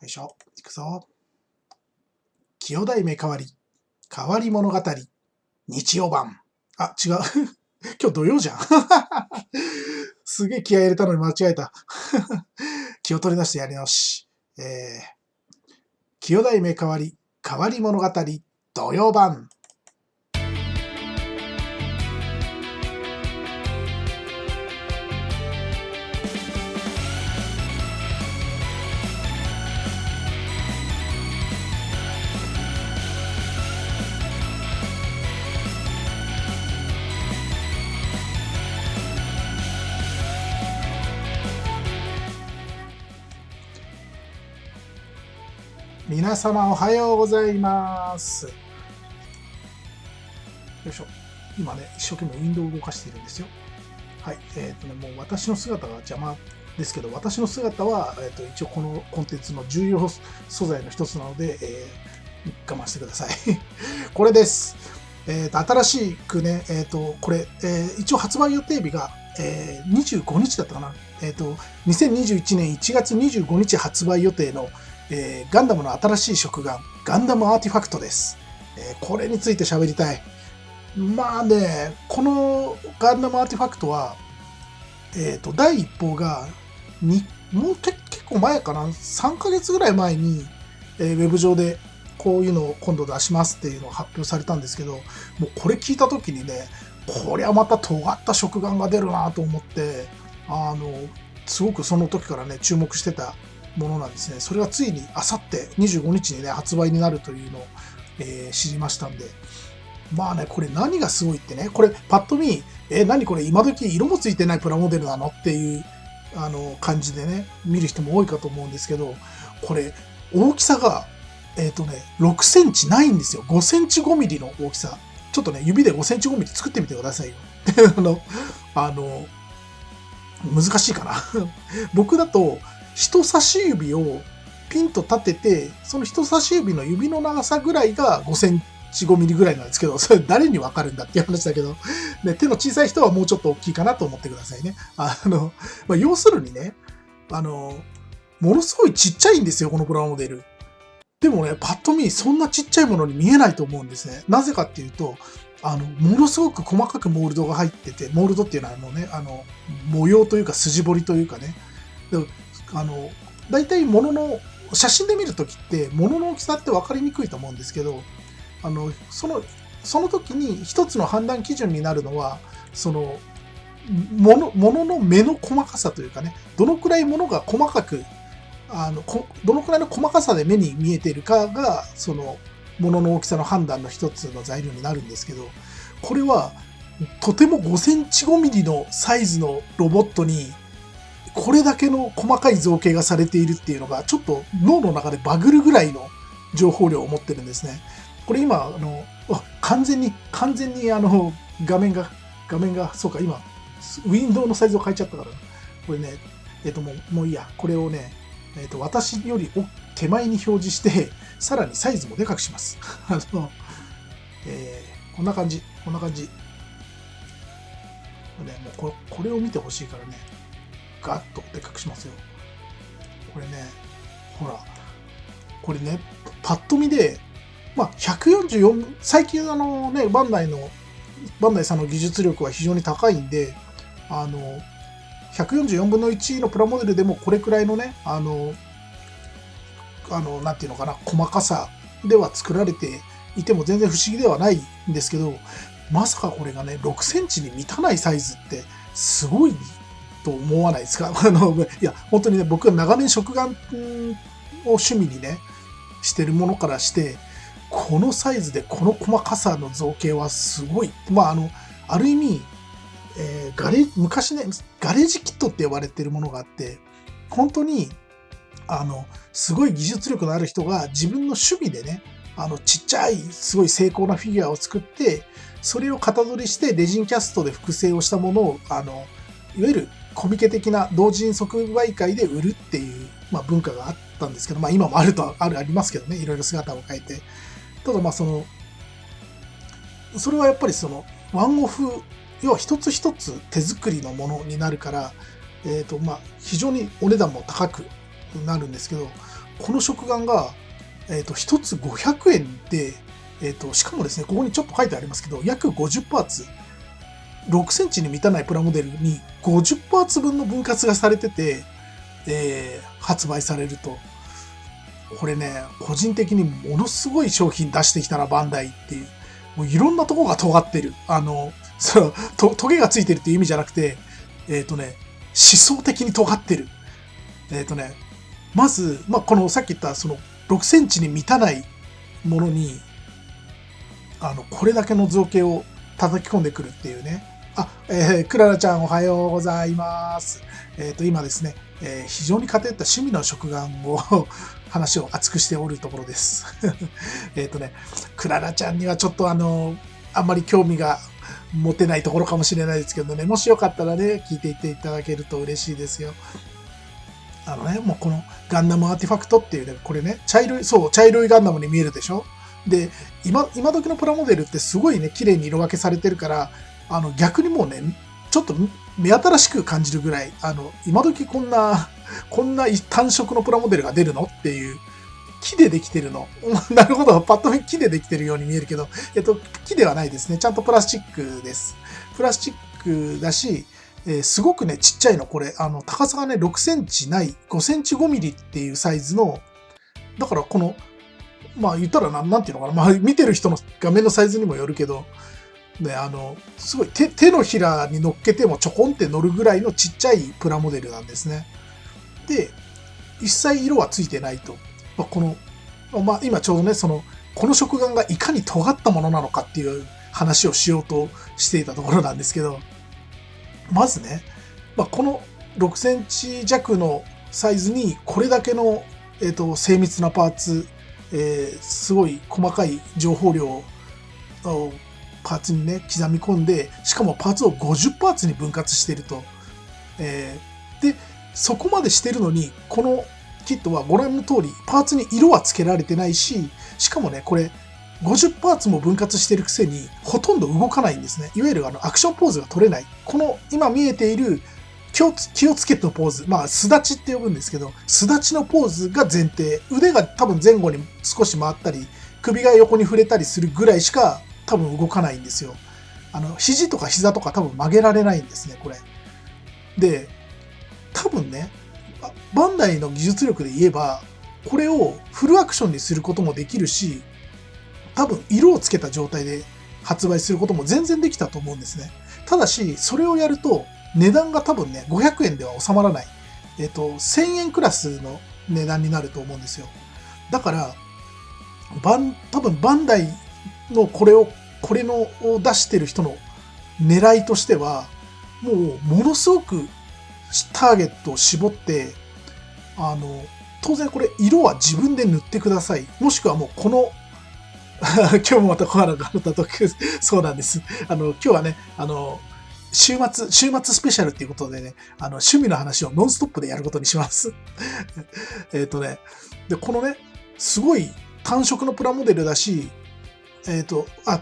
いしょ。いくぞ。清代目変わり。変わり物語。日曜版。あ、違う。今日土曜じゃん。すげえ気合い入れたのに間違えた。気を取り出してやり直し。清代目変わり。変わり物語。土曜版。皆様おはようございます。よいしょ。今ね、一生懸命ウィンドウを動かしているんですよ。はい。もう私の姿が邪魔ですけど、私の姿は、一応このコンテンツの重要素材の一つなので、我慢してください。これです。新しくね、これ、一応発売予定日が、25日だったかな。2021年1月25日発売予定のガンダムの新しい食玩、ガンダムアーティファクトです。これについて喋りたい。まあね、このガンダムアーティファクトは、第一報がもう結構前かな、3ヶ月ぐらい前に、ウェブ上でこういうのを今度出しますっていうのを発表されたんですけど、もうこれ聞いた時にね、こりゃまた尖った食玩が出るなと思って、すごくその時からね、注目してたものなんですね。それがついにあさって25日にね、発売になるというのを、知りましたんで。まあね、これ何がすごいってね、これパッと見、何これ今時色もついてないプラモデルなのっていう感じでね、見る人も多いかと思うんですけど、これ大きさが、6センチないんですよ。5センチ5ミリの大きさ。ちょっとね、指で5センチ5ミリ作ってみてくださいよ。難しいかな。僕だと、人差し指をピンと立てて、その人差し指の指の長さぐらいが5センチ5ミリぐらいなんですけど、それ誰にわかるんだっていう話だけど、ね、手の小さい人はもうちょっと大きいかなと思ってくださいね。要するにね、ものすごいちっちゃいんですよ、このプラモデル。でもね、パッと見、そんなちっちゃいものに見えないと思うんですね。なぜかっていうと、ものすごく細かくモールドが入ってて、モールドっていうのは模様というか筋彫りというかね、大体物の、写真で見るときって、物の大きさって分かりにくいと思うんですけど、その時に一つの判断基準になるのは、物の目の細かさというかね、どのくらい物が細かく、どのくらいの細かさで目に見えているかが、物の大きさの判断の一つの材料になるんですけど、これは、とても5センチ5ミリのサイズのロボットに、これだけの細かい造形がされているっていうのが、ちょっと脳の中でバグるぐらいの情報量を持ってるんですね。これ今、完全に画面が、そうか、今、ウィンドウのサイズを変えちゃったから、これね、もういいや、これをね、私より手前に表示して、さらにサイズもでかくします。こんな感じ。ね、もうこれを見てほしいからね、ガッとでかくしますよ。これね、ほら、これね、パッと見で、144、最近バンダイさんの技術力は非常に高いんで、144分の1のプラモデルでもこれくらいのね、なんていうのかな、細かさでは作られていても全然不思議ではないんですけど、まさかこれがね、6センチに満たないサイズってすごいと思わないですか？いや、本当にね、僕は長年食玩を趣味にね、してるものからして、このサイズでこの細かさの造形はすごい。ある意味、昔ね、ガレージキットって呼ばれてるものがあって、本当に、すごい技術力のある人が自分の趣味でね、ちっちゃい、すごい精巧なフィギュアを作って、それを型取りしてレジンキャストで複製をしたものを、いわゆるコミケ的な同人即売会で売るっていう、文化があったんですけど、今もありますけどね、いろいろ姿を変えて。ただそれはやっぱりワンオフ、要は一つ一つ手作りのものになるから、非常にお値段も高くなるんですけど、この食玩が、1つ500円で、しかもですね、ここにちょっと書いてありますけど、約50パーツ、6センチに満たないプラモデルに50パーツ分の分割がされてて、発売されると。これね、個人的にものすごい商品出してきたな、バンダイっていう。もういろんなとこが尖ってる。トゲがついてるっていう意味じゃなくて、思想的に尖ってる。まず、このさっき言ったその6センチに満たないものに、これだけの造形を叩き込んでくるっていうね。クララちゃんおはようございます。今ですね、非常に偏った趣味の食玩を話を熱くしておるところです。クララちゃんにはちょっとあんまり興味が持てないところかもしれないですけどね、もしよかったらね、聞いていっていただけると嬉しいですよ。もうこのガンダムアーティファクトっていうね、これね、茶色いガンダムに見えるでしょ？で、今時のプラモデルってすごいね、綺麗に色分けされてるから、逆にもうね、ちょっと目新しく感じるぐらい、今時こんな単色のプラモデルが出るのっていう、木でできてるの。なるほど、パッと見木でできてるように見えるけど、木ではないですね。ちゃんとプラスチックです。プラスチックだし、すごくね、ちっちゃいの、これ。高さがね、6センチない、5センチ5ミリっていうサイズの、だからこの、言ったらなんていうのかな。見てる人の画面のサイズにもよるけど、ね、すごい手のひらに乗っけてもちょこんって乗るぐらいのちっちゃいプラモデルなんですね。で、一切色はついてないと。今ちょうどね、この食玩がいかに尖ったものなのかっていう話をしようとしていたところなんですけど、まずね、この6センチ弱のサイズにこれだけの、精密なパーツ、すごい細かい情報量をパーツにね、刻み込んで、しかもパーツを50パーツに分割していると。で、そこまでしてるのに、このキットはご覧の通り、パーツに色はつけられてないし、しかもね、これ、50パーツも分割してるくせに、ほとんど動かないんですね。いわゆるアクションポーズが取れない。この、今見えている、気をつけてのポーズ。すだちって呼ぶんですけど、すだちのポーズが前提。腕が多分前後に少し回ったり、首が横に触れたりするぐらいしか多分動かないんですよ。肘とか膝とか多分曲げられないんですね、これ。で、多分ね、バンダイの技術力で言えば、これをフルアクションにすることもできるし、多分色をつけた状態で発売することも全然できたと思うんですね。ただし、それをやると、値段が多分ね、500円では収まらない。1000円クラスの値段になると思うんですよ。だから、多分バンダイのこれを出してる人の狙いとしては、もうものすごくターゲットを絞って、当然これ色は自分で塗ってください。もしくはもうこの今日もまたコアラがあったとそうなんです。今日はね、週末スペシャルっていうことでね、趣味の話をノンストップでやることにします。で、このね、すごい単色のプラモデルだし、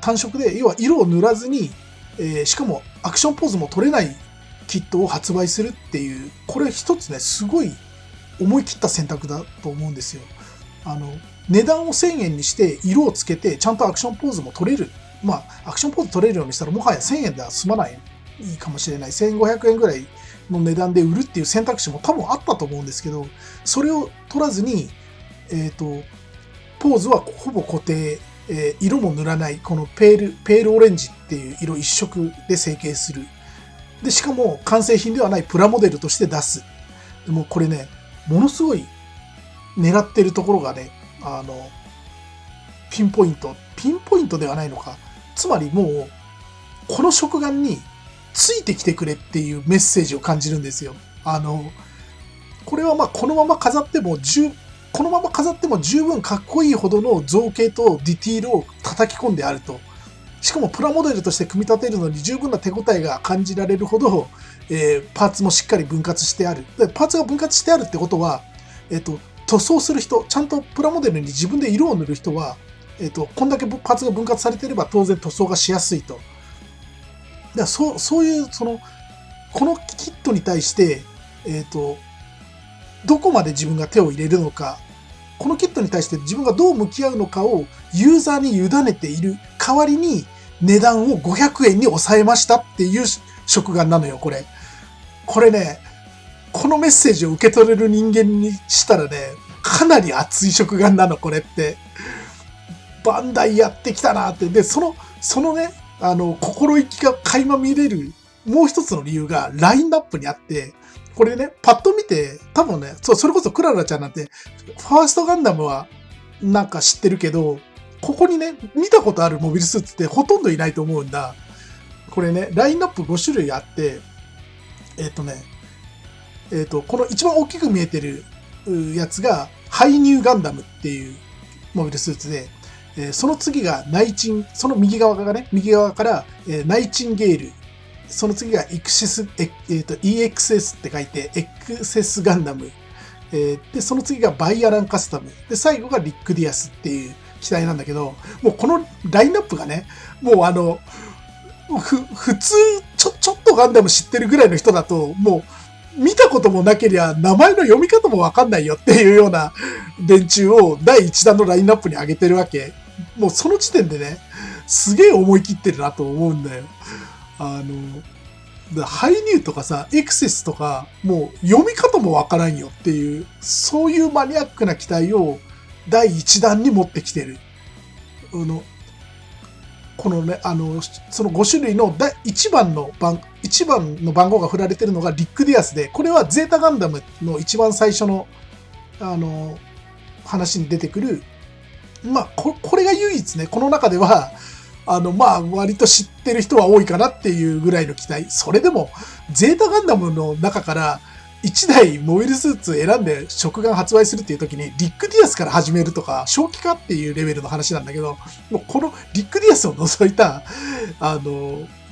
単色で、要は色を塗らずに、しかもアクションポーズも取れないキットを発売するっていう、これ一つね、すごい思い切った選択だと思うんですよ。値段を1000円にして色をつけてちゃんとアクションポーズも取れる。アクションポーズ取れるようにしたらもはや1000円では済まないかもしれない。1500円ぐらいの値段で売るっていう選択肢も多分あったと思うんですけど、それを取らずに、ポーズはほぼ固定、色も塗らない、このペールオレンジっていう色一色で成形する。で、しかも完成品ではないプラモデルとして出す。でもこれね、ものすごい狙ってるところがね、ピンポイントではないのか。つまりもう、この食玩についてきてくれっていうメッセージを感じるんですよ。これはこのまま飾っても十分かっこいいほどの造形とディティールを叩き込んであると。しかもプラモデルとして組み立てるのに十分な手応えが感じられるほど、パーツもしっかり分割してある。でパーツが分割してあるってことは、塗装する人、ちゃんとプラモデルに自分で色を塗る人は、こんだけパーツが分割されていれば当然塗装がしやすいと。だからそういう、このキットに対して、どこまで自分が手を入れるのか、このキットに対して自分がどう向き合うのかをユーザーに委ねている代わりに値段を500円に抑えましたっていう食玩なのよ、これ。これね、このメッセージを受け取れる人間にしたらね、かなり熱い食玩なの、これって。バンダイやってきたなって。で、そのね、心意気が垣間見れるもう一つの理由がラインナップにあって、これね、パッと見て、多分ね、それこそクララちゃんなんて、ファーストガンダムはなんか知ってるけど、ここにね、見たことあるモビルスーツってほとんどいないと思うんだ。これね、ラインナップ5種類あって、この一番大きく見えてるやつが、ハイニューガンダムっていうモビルスーツで、その次がその右側から、ナイチンゲール。その次がEXS って書いて、エクセスガンダム。で、その次がバイアランカスタム。で、最後がリックディアスっていう機体なんだけど、もうこのラインナップがね、もう普通、ちょっとガンダム知ってるぐらいの人だと、もう、見たこともなけりゃ、名前の読み方もわかんないよっていうような連中を第1弾のラインナップに上げてるわけ。もうその時点でね、すげえ思い切ってるなと思うんだよ。ハイニューとかさ、エクセスとか、もう読み方もわからんよっていう、そういうマニアックな機体を第1弾に持ってきてる。このね、その5種類の1番の番号が振られてるのがリックディアスで、これはゼータガンダムの一番最初の、話に出てくる、まあ、これが唯一ね、この中では、まあ、割と知ってる人は多いかなっていうぐらいの機体。それでも、ゼータガンダムの中から1台モビルスーツ選んで食玩発売するっていう時に、リックディアスから始めるとか、正気かっていうレベルの話なんだけど、もうこのリックディアスを除いた、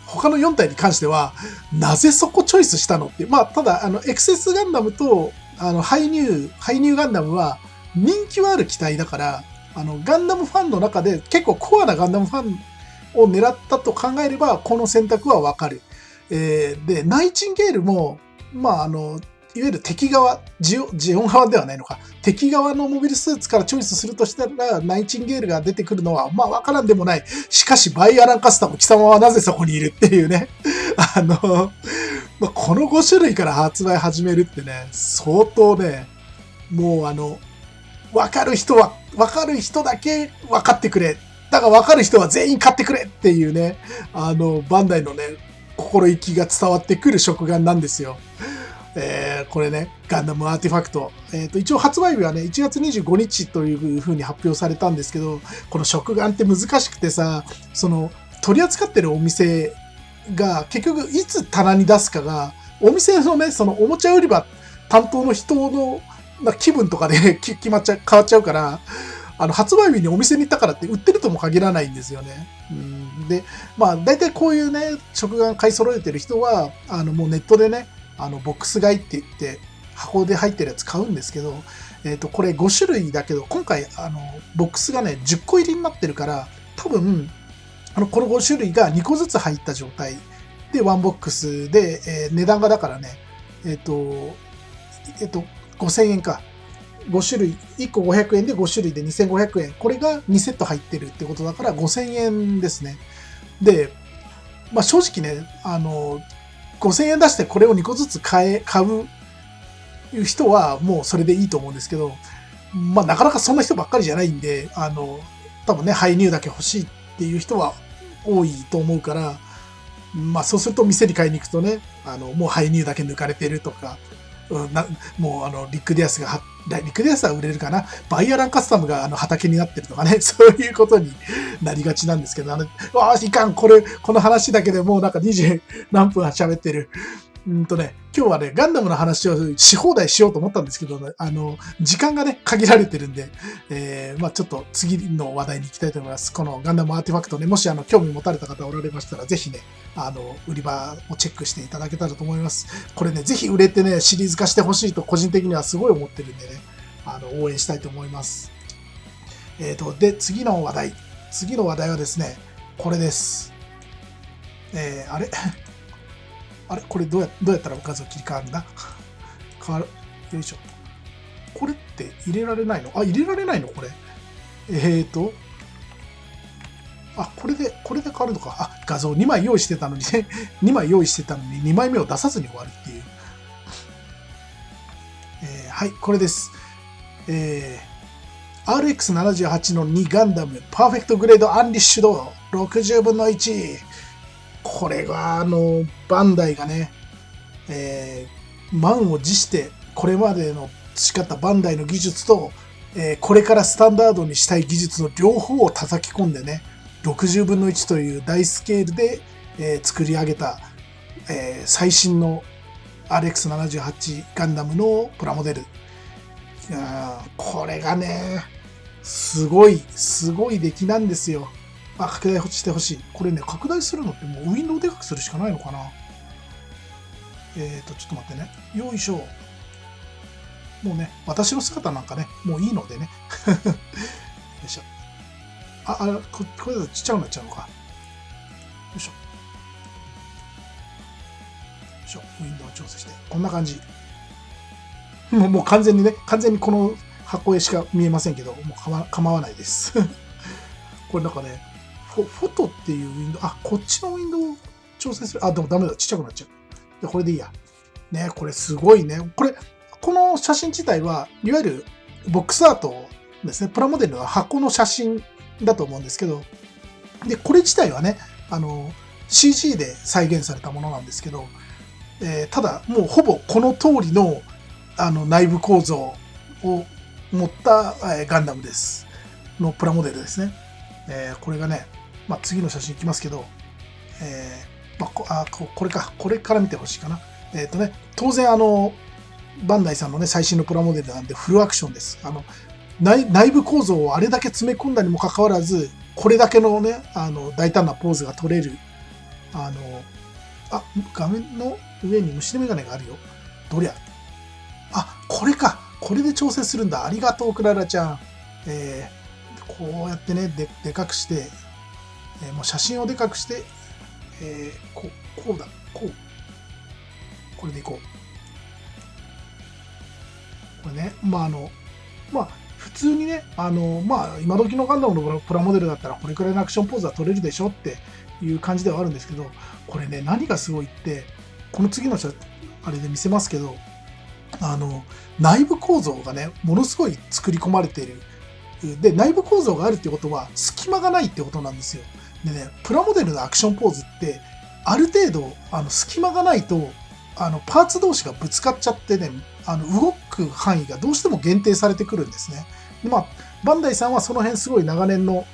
他の4体に関しては、なぜそこチョイスしたのって。まあ、ただ、エクセスガンダムと、ハイニューガンダムは人気はある機体だから、ガンダムファンの中で結構コアなガンダムファンを狙ったと考えれば、この選択はわかる。で、ナイチンゲールも、まあ、いわゆる敵側、ジオン側ではないのか。敵側のモビルスーツからチョイスするとしたら、ナイチンゲールが出てくるのは、まあ、わからんでもない。しかし、バイアランカスタム、貴様はなぜそこにいるっていうね。まあ、この5種類から発売始めるってね、相当ね、もうわかる人だけわかってくれ。だから分かる人は全員買ってくれっていうね、バンダイのね、心意気が伝わってくる食玩なんですよ。これね、ガンダムアーティファクト。一応発売日はね、1月25日という風に発表されたんですけど、この食玩って難しくてさ、取り扱ってるお店が結局いつ棚に出すかが、お店のね、そのおもちゃ売り場担当の人の気分とかで変わっちゃうから、発売日にお店に行ったからって売ってるとも限らないんですよね。で、まあ、大体こういうね、食玩買い揃えてる人は、もうネットでね、ボックス買いって言って、箱で入ってるやつ買うんですけど、これ5種類だけど、今回、ボックスがね、10個入りになってるから、多分、この5種類が2個ずつ入った状態で、ワンボックスで、値段がだからね、5000円か。5種類、1個500円で5種類で2500円。これが2セット入ってるってことだから5000円ですね。で、まあ正直ね、5000円出してこれを2個ずつ買う人はもうそれでいいと思うんですけど、まあなかなかそんな人ばっかりじゃないんで、多分ね、ハイニューだけ欲しいっていう人は多いと思うから、まあそうすると店に買いに行くとね、もうハイニューだけ抜かれてるとか、もうリックディアスは売れるかな。バイアランカスタムが畑になってるとかね、そういうことになりがちなんですけど、いかん、この話だけでもうなんか20何分喋ってる。今日はね、ガンダムの話をし放題しようと思ったんですけど、ね、時間がね、限られてるんで、まあちょっと次の話題に行きたいと思います。このガンダムアーティファクトね、もし興味持たれた方おられましたら、ぜひね、売り場をチェックしていただけたらと思います。これね、ぜひ売れてね、シリーズ化してほしいと個人的にはすごい思ってるんでね、応援したいと思います。で、次の話題はですね、これです。これどうやったら画像切り替わるんだよいしょ。これっって入れられないの？あ、入れられないのこれ。これで変わるのか。画像2枚用意してたのにね、2枚用意してたのに2枚目を出さずに終わるっていう。はい、これです。RX78 の2ガンダム、パーフェクトグレードアンリッシュド60分の1。これがバンダイがね、満を持して、これまでの培ったバンダイの技術と、これからスタンダードにしたい技術の両方を叩き込んでね、60分の1という大スケールで、作り上げた、最新の RX78 ガンダムのプラモデル。これがね、すごい出来なんですよ。拡大してほしい。これね、拡大するのってもうウィンドウでかくするしかないのかな。ちょっと待ってね。よいしょ。もうね、私の姿なんかね、もういいのでね。よいしょ。これだとちっちゃくなっちゃうのか。よいしょ。よいしょ。ウィンドウ調整して。こんな感じ。もう完全にこの箱絵しか見えませんけど、もう構わないです。これなんかね、フォトっていうウィンドウ、こっちのウィンドウを調整する。でもダメだ。ちっちゃくなっちゃう。これでいいや。ね、これすごいね。この写真自体は、いわゆるボックスアートですね。プラモデルの箱の写真だと思うんですけど、で、これ自体はね、CG で再現されたものなんですけど、ただ、もうほぼこの通りの、内部構造を持った、ガンダムです。のプラモデルですね。これがね、次の写真いきますけど、これから見てほしいかな。当然バンダイさんのね、最新のプラモデルなんでフルアクションです。内部構造をあれだけ詰め込んだにもかかわらず、これだけのね、大胆なポーズが取れる。画面の上に虫のメガネがあるよ。どりゃ。これか。これで調整するんだ。ありがとう、クララちゃん。こうやってね、でかくして、もう写真をでかくして、こうだ。これでいこう。これね、普通にね、今時のガンダムのプラモデルだったら、これくらいのアクションポーズは取れるでしょっていう感じではあるんですけど、これね、何がすごいって、この次のあれで見せますけど、内部構造がね、ものすごい作り込まれている。で、内部構造があるってことは、隙間がないってことなんですよ。でね、プラモデルのアクションポーズって、ある程度、隙間がないと、パーツ同士がぶつかっちゃってね、動く範囲がどうしても限定されてくるんですね。で、バンダイさんはその辺すごい長年の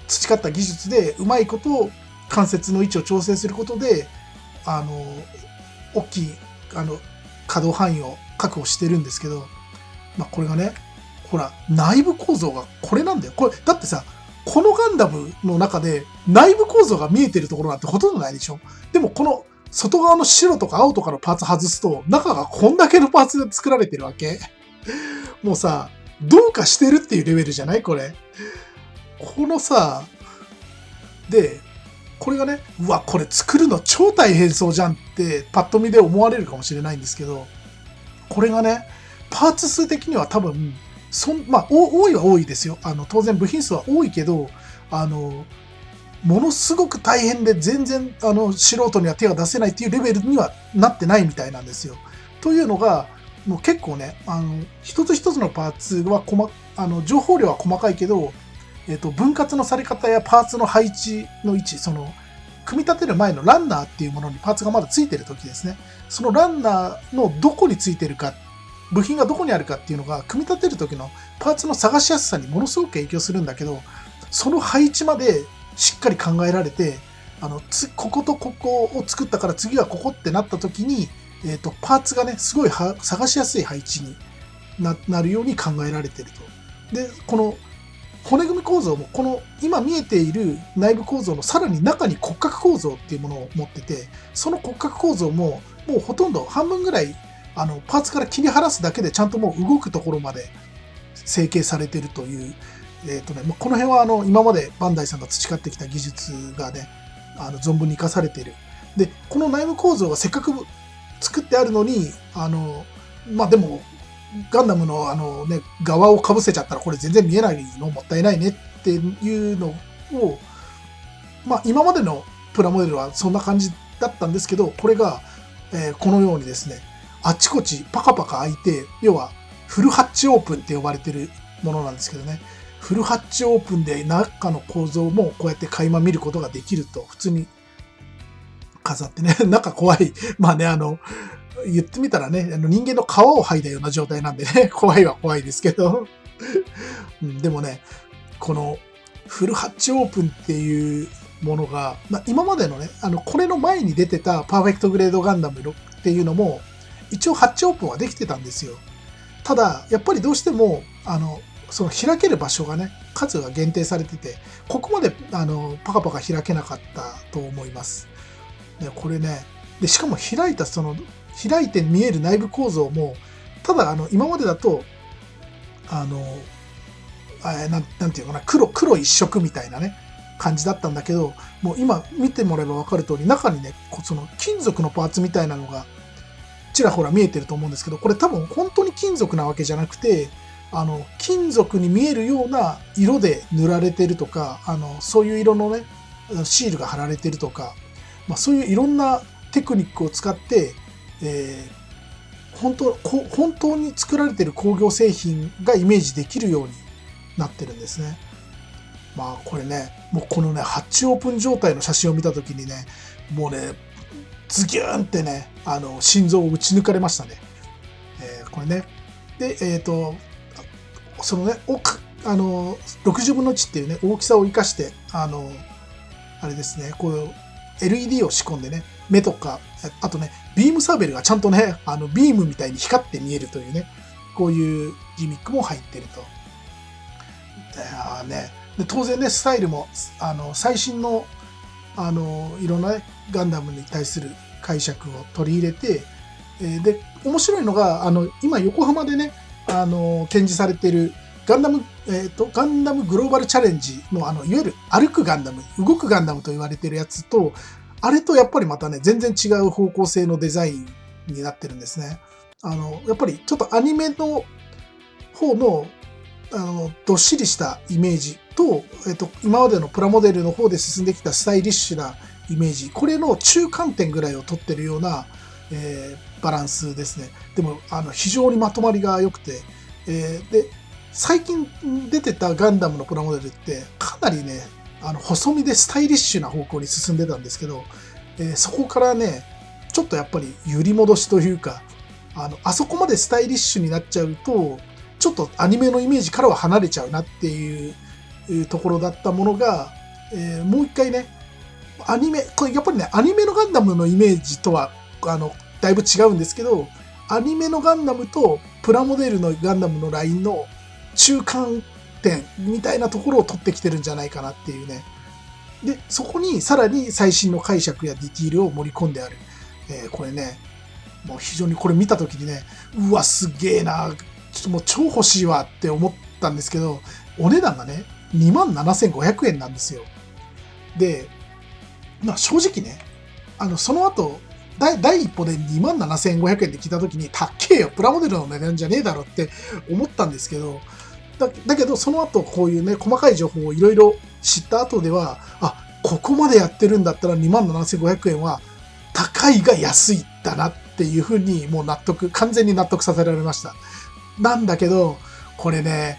培った技術で、うまいこと関節の位置を調整することで、大きい、可動範囲を確保してるんですけど、これがね、ほら、内部構造がこれなんだよ。これ、だってさ、このガンダムの中で内部構造が見えてるところなんてほとんどないでしょ。でもこの外側の白とか青とかのパーツ外すと、中がこんだけのパーツで作られてるわけ。もうさ、どうかしてるっていうレベルじゃないこれ。このさ、で、これがね、うわ、これ作るの超大変そうじゃんってパッと見で思われるかもしれないんですけど、これがね、パーツ数的には多分、多いは多いですよ。当然部品数は多いけど、ものすごく大変で全然、素人には手が出せないっていうレベルにはなってないみたいなんですよ。というのが、もう結構ね、一つ一つのパーツは情報量は細かいけど、分割のされ方やパーツの配置の位置、組み立てる前のランナーっていうものにパーツがまだついてる時ですね。そのランナーのどこについてるか、部品がどこにあるかっていうのが、組み立てる時のパーツの探しやすさにものすごく影響するんだけど、その配置までしっかり考えられて、こことここを作ったから次はここってなった時に、パーツがね、すごい探しやすい配置になるように考えられてると。で、この骨組み構造も、この今見えている内部構造のさらに中に骨格構造っていうものを持ってて、その骨格構造ももうほとんど半分ぐらいパーツから切り離すだけでちゃんともう動くところまで成形されているという、この辺は今までバンダイさんが培ってきた技術がね、存分に生かされている。で、この内部構造がせっかく作ってあるのに、でも、ガンダムの側を被せちゃったらこれ全然見えないのもったいないねっていうのを、まあ今までのプラモデルはそんな感じだったんですけど、これが、このようにですね、あちこちパカパカ開いて、要はフルハッチオープンって呼ばれてるものなんですけどね、フルハッチオープンで中の構造もこうやって垣間見ることができると、普通に飾ってね、中怖い。まあね、言ってみたらね、人間の皮を剥いだような状態なんでね、怖いは怖いですけど、でもね、このフルハッチオープンっていうものが、まあ、今までのね、これの前に出てたパーフェクトグレードガンダムっていうのも、一応ハッチオープンはできてたんですよ。ただ、やっぱりどうしても、その開ける場所がね、数が限定されてて、ここまで、パカパカ開けなかったと思います。でこれね、で、しかも開いて見える内部構造も、ただ、今までだと、なんていうのかな、黒一色みたいなね、感じだったんだけど、もう今見てもらえば分かる通り、中にね、その金属のパーツみたいなのが、ちらほら見えてると思うんですけど、これ多分本当に金属なわけじゃなくて、金属に見えるような色で塗られてるとか、そういう色のね、シールが貼られてるとか、まあ、そういういろんなテクニックを使って、本当に作られてる工業製品がイメージできるようになってるんですね。まあこれね、もうこのね、ハッチオープン状態の写真を見たときにね、もうね、ズギューンってね、心臓を打ち抜かれましたね。これね。で、そのね、60分の1っていうね、大きさを生かして、あれですね、こう、LED を仕込んでね、目とか、あとね、ビームサーベルがちゃんとね、ビームみたいに光って見えるというね、こういうギミックも入ってると。で当然ね、スタイルも、最新の、いろんな、ね、ガンダムに対する解釈を取り入れて、で、面白いのが、今横浜でね、展示されているガンダムグローバルチャレンジの、いわゆる歩くガンダム、動くガンダムと言われているやつと、あれとやっぱりまたね、全然違う方向性のデザインになってるんですね。やっぱりちょっとアニメの方の、どっしりしたイメージと、今までのプラモデルの方で進んできたスタイリッシュなイメージ、これの中間点ぐらいを取ってるような、バランスですね。でも、非常にまとまりが良くて、で、最近出てたガンダムのプラモデルって、かなりね、細身でスタイリッシュな方向に進んでたんですけど、そこからね、ちょっとやっぱり揺り戻しというか、あそこまでスタイリッシュになっちゃうと、ちょっとアニメのイメージからは離れちゃうなっていうところだったものが、もう一回ね、これやっぱりね、アニメのガンダムのイメージとは、だいぶ違うんですけど、アニメのガンダムとプラモデルのガンダムのラインの中間点みたいなところを取ってきてるんじゃないかなっていうね。で、そこにさらに最新の解釈やディティールを盛り込んである。これね、もう非常にこれ見たときにね、うわ、すげえな、ちょっともう超欲しいわって思ったんですけど、お値段がね、27,500円なんですよ。で、まあ正直ね、その後、第一歩で27,500円で聞いたときに、たっけえよ、プラモデルの値段じゃねえだろって思ったんですけど、だけど、その後、こういうね、細かい情報をいろいろ知った後では、ここまでやってるんだったら27,500円は高いが安いだなっていうふうに、もう完全に納得させられました。なんだけど、これね、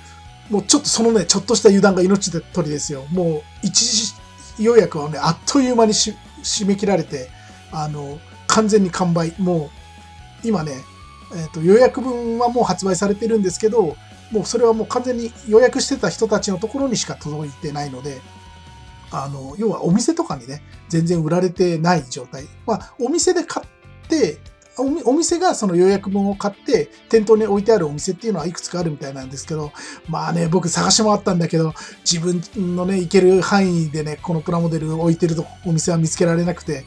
もうちょっとそのね、ちょっとした油断が命取りですよ。もう一時予約はね、あっという間に締め切られて、完全に完売。もう、今ね、予約分はもう発売されてるんですけど、もうそれはもう完全に予約してた人たちのところにしか届いてないので、要はお店とかにね、全然売られてない状態。まあ、お店で買って、お店がその予約分を買って店頭に置いてあるお店っていうのはいくつかあるみたいなんですけど、まあね、僕探し回ったんだけど、自分のね、行ける範囲でね、このプラモデルを置いてるお店は見つけられなくて、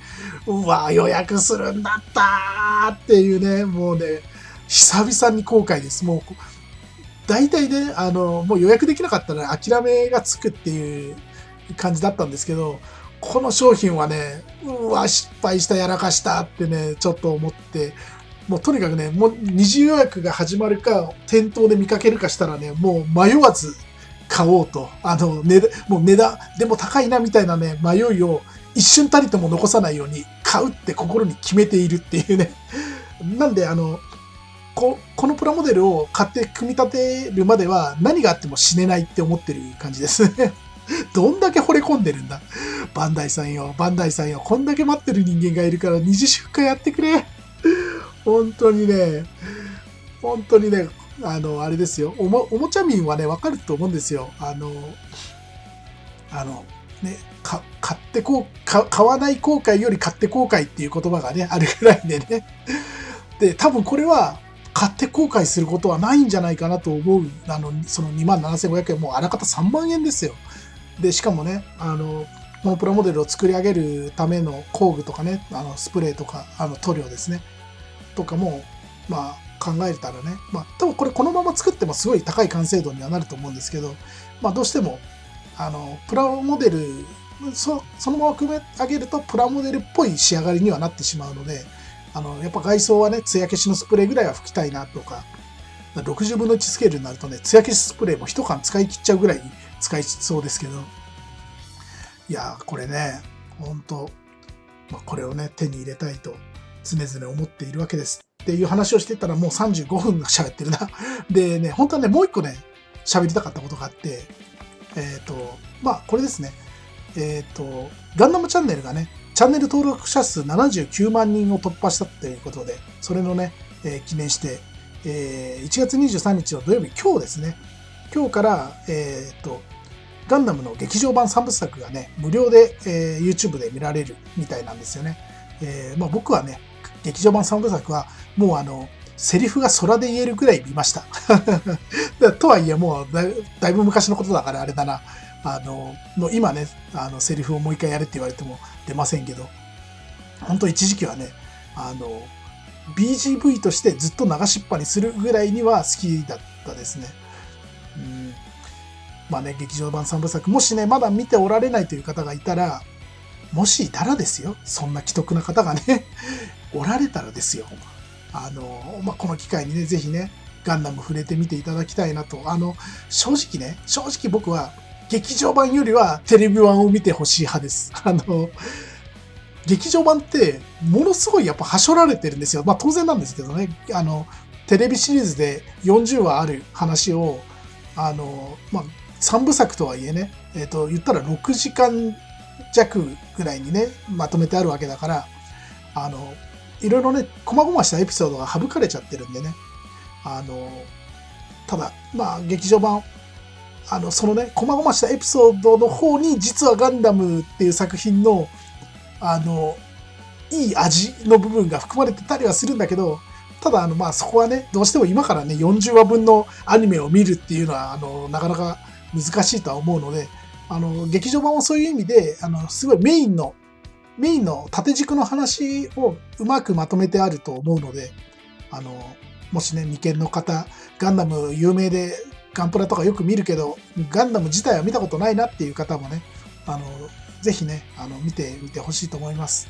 うわ、予約するんだったーっていうね、もうね、久々に後悔です。もう、大体ね、もう予約できなかったら諦めがつくっていう感じだったんですけど、この商品はね、うわ、失敗した、やらかしたってね、ちょっと思って、もうとにかくね、もう二次予約が始まるか、店頭で見かけるかしたらね、もう迷わず買おうと。もう値段、でも高いなみたいなね、迷いを一瞬たりとも残さないように買うって心に決めているっていうね。なんで、このプラモデルを買って組み立てるまでは何があっても死ねないって思ってる感じですね。どんだけ惚れ込んでるんだ。バンダイさんよ、バンダイさんよ、こんだけ待ってる人間がいるから二次出荷やってくれ。本当にね、あれですよ。おもちゃ民はね、わかると思うんですよ。ね、買って買わない後悔より買って後悔っていう言葉がね、あるぐらいでね。で、多分これは、買って後悔することはないんじゃないかなと思う。その27,500円、もうあらかた3万円ですよ。で、しかもね、このプラモデルを作り上げるための工具とかね、スプレーとか、塗料ですね。とかも、まあ、考えたらね、まあ、多分これこのまま作ってもすごい高い完成度にはなると思うんですけど、まあ、どうしても、プラモデル、そのまま組み上げるとプラモデルっぽい仕上がりにはなってしまうので、やっぱ外装はね、艶消しのスプレーぐらいは吹きたいなとか、60分の1スケールになるとね、艶消しスプレーも一缶使い切っちゃうぐらい使いそうですけど、いやー、これね、本当、まあ、これをね、手に入れたいと常々思っているわけです。っていう話をしてたらもう35分喋ってるな。でね、本当はね、もう一個ね、喋りたかったことがあって、まあ、これですね。ガンダムチャンネルがね、チャンネル登録者数79万人を突破したということで、それのね、記念して、1月23日の土曜日、今日ですね。今日から、ガンダムの劇場版3部作がね、無料で、YouTube で見られるみたいなんですよね。まあ、僕はね、劇場版3部作はもうセリフが空で言えるぐらい見ました。とはいえもうだいぶ昔のことだからあれだな。もう今ね、セリフをもう一回やれって言われても出ませんけど、本当一時期はね、BGV としてずっと流しっぱにするぐらいには好きだったですね。まあね、劇場版3部作、もしね、まだ見ておられないという方がいたら、もしいたらですよ、そんな既得な方がね、おられたらですよ。まあ、この機会にね、ぜひね、ガンダム触れてみていただきたいなと。正直僕は、劇場版よりはテレビ版を見てほしい派です。劇場版って、ものすごいやっぱはしょられてるんですよ。まあ当然なんですけどね、テレビシリーズで40話ある話を、まあ、3部作とはいえね、言ったら6時間弱ぐらいにね、まとめてあるわけだから、いろいろね、細々したエピソードが省かれちゃってるんでね。ただ、まあ、劇場版、そのね、細々したエピソードの方に、実はガンダムっていう作品の、いい味の部分が含まれてたりはするんだけど、ただ、まあ、そこはね、どうしても今からね、40話分のアニメを見るっていうのは、なかなか難しいとは思うので、劇場版はそういう意味で、すごいメインの縦軸の話をうまくまとめてあると思うので、もしね、未見の方、ガンダム有名でガンプラとかよく見るけど、ガンダム自体は見たことないなっていう方もね、ぜひね、見てみてほしいと思います。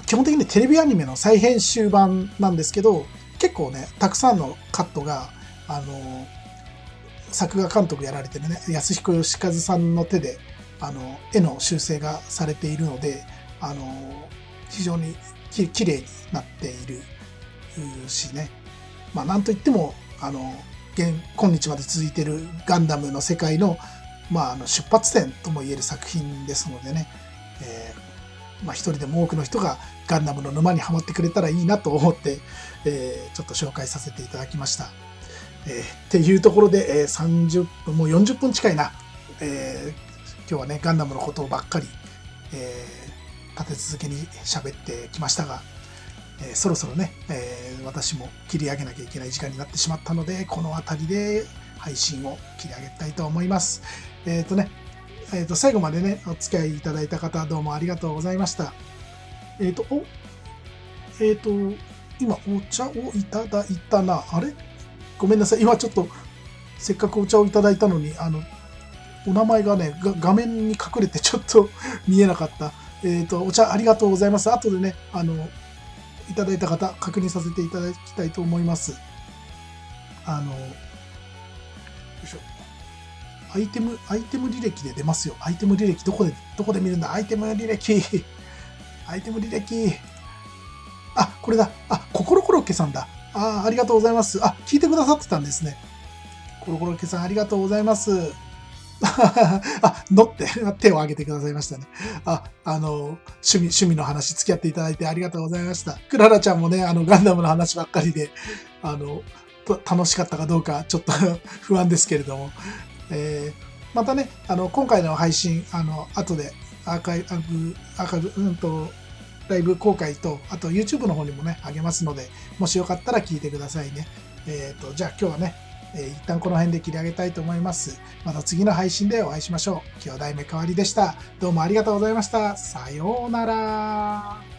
基本的にテレビアニメの再編集版なんですけど、結構ね、たくさんのカットが、作画監督やられてるね、安彦義和さんの手で、絵の修正がされているので、非常に綺麗になっているしね。まあ、なんといっても、今日まで続いているガンダムの世界の、まあ、出発点とも言える作品ですのでね、まあ、一人でも多くの人がガンダムの沼にはまってくれたらいいなと思って、ちょっと紹介させていただきました。っていうところで、30分、もう40分近いな。今日はね、ガンダムのことばっかり、立て続けに喋ってきましたが、そろそろね、私も切り上げなきゃいけない時間になってしまったので、この辺りで配信を切り上げたいと思います。最後までね、お付き合いいただいた方、どうもありがとうございました。今、お茶をいただいたな。あれ？ごめんなさい。今ちょっと、せっかくお茶をいただいたのに、お名前がね、画面に隠れてちょっと見えなかった。お茶ありがとうございます。後でね、いただいた方、確認させていただきたいと思います。よいしょ。アイテム履歴で出ますよ。アイテム履歴、どこで見るんだ？アイテム履歴。アイテム履歴。あ、これだ。あ、ココロコロッケさんだ。ありがとうございます。あ、聞いてくださってたんですね。コロコロッケさん、ありがとうございます。のって手を挙げてくださいましたね。趣味の話付き合っていただいてありがとうございました。クララちゃんもね、ガンダムの話ばっかりで、楽しかったかどうかちょっと不安ですけれども、またね、今回の配信、後でアーカイブ、ライブ公開と、あと YouTube の方にもね、あげますので、もしよかったら聞いてくださいね。じゃあ今日はね、一旦この辺で切り上げたいと思います。また次の配信でお会いしましょう。兄弟目代わりでした。どうもありがとうございました。さようなら。